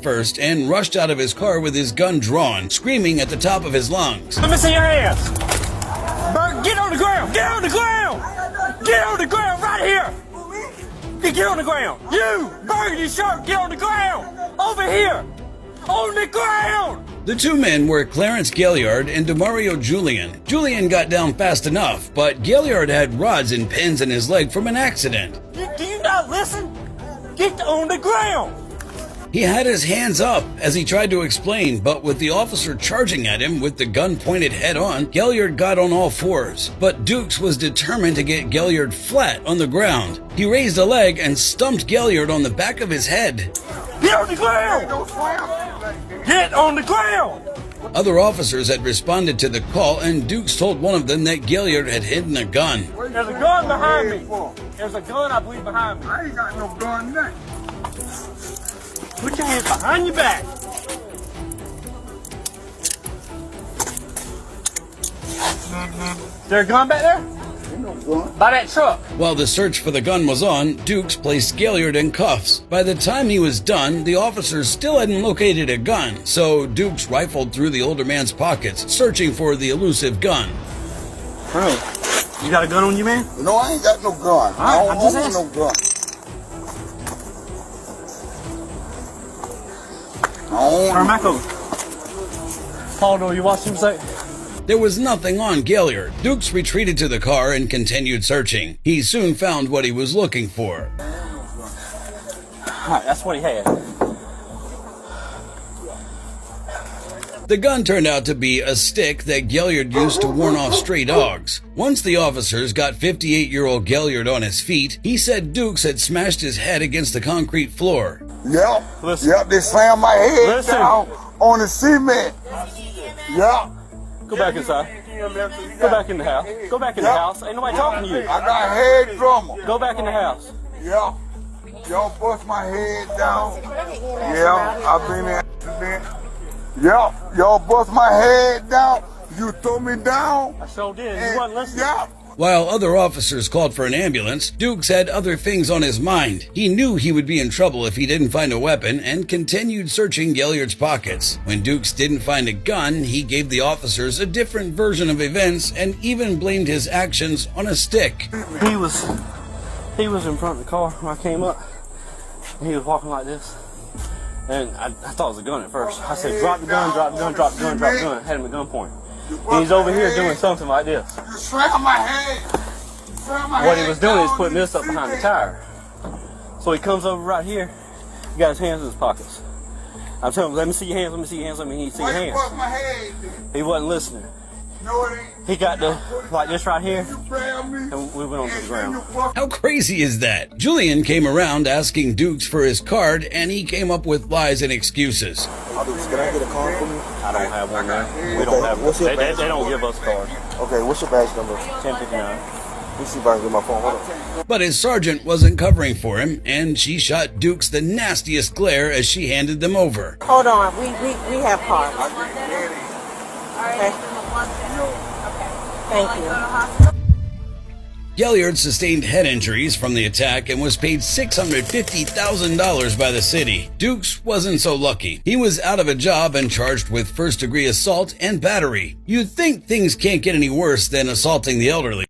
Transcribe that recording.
first and rushed out of his car with his gun drawn, screaming at the top of his lungs. Let me see your hands. Bert, get on the ground. Get on the ground. Get on the ground right here. Get on the ground. You, burgundy shirt, get on the ground. Over here. On the ground. The two men were Clarence Gaillard and Demario Julian. Julian got down fast enough, but Gaillard had rods and pins in his leg from an accident. Do you not listen? Get on the ground. He had his hands up as he tried to explain, but with the officer charging at him with the gun pointed head on, Gaillard got on all fours. But Dukes was determined to get Gaillard flat on the ground. He raised a leg and stumped Gaillard on the back of his head. Get on the ground. Get on the ground. Other officers had responded to the call, and Dukes told one of them that Gaillard had hidden a gun. There's a gun behind me. There's a gun, I believe, behind me. I ain't got no gun there. Put your hands behind your back. Is there a gun back there? Ain't no gun. By that truck. While the search for the gun was on, Dukes placed Gaillard in cuffs. By the time he was done, the officers still hadn't located a gun, so Dukes rifled through the older man's pockets, searching for the elusive gun. Bro, you got a gun on you, man? No, I ain't got no gun. right, I I'm don't just want no gun. Turn back over. Paul, do you watch him say? There was nothing on Gaillard. Dukes retreated to the car and continued searching. He soon found what he was looking for. Alright, that's what he had. The gun turned out to be a stick that Gaillard used to warn off stray dogs. Once the officers got 58-year-old Gaillard on his feet, he said Dukes had smashed his head against the concrete floor. Yep. Listen. Yep, they slammed my head Listen. down on the cement. Yep. Go back inside. Go back in the house. Go back in the house. Ain't nobody talking to you. I got head trauma. Go back in the house. Yep. Y'all bust my head down. Yeah, I've been in accident. Yep. Y'all bust my head down. You threw me down. I sure did. and- You wasn't listening. Yep. While other officers called for an ambulance, Dukes had other things on his mind. He knew he would be in trouble if he didn't find a weapon and continued searching Gaillard's pockets. When Dukes didn't find a gun, he gave the officers a different version of events and even blamed his actions on a stick. He was in front of the car when I came up. And he was walking like this. And I thought it was a gun at first. I said, drop the gun, drop the gun, drop the gun, drop the gun. I had him at gunpoint. And he's over here doing something like this. You slammed my head. What he was doing is putting this up behind the tire. So he comes over right here. He got his hands in his pockets. I'm telling him, let me see your hands, let me see your hands, let me see your Why you hands. bust my head? He wasn't listening. No, it ain't. He got like this right here, You grabbed me. and we went onto the ground. How crazy is that? Julian came around asking Dukes for his card, and he came up with lies and excuses. Can I get a card from you? I don't have one there. We don't have one. What's your They badge don't give us cards. Okay, what's your badge number? 1059. Let me see if I can get my phone. Hold on. But his sergeant wasn't covering for him, and she shot Dukes the nastiest glare as she handed them over. Hold on, we have cards. Okay. Thank you. Gaillard sustained head injuries from the attack and was paid $650,000 by the city. Dukes wasn't so lucky. He was out of a job and charged with first-degree assault and battery. You'd think things can't get any worse than assaulting the elderly.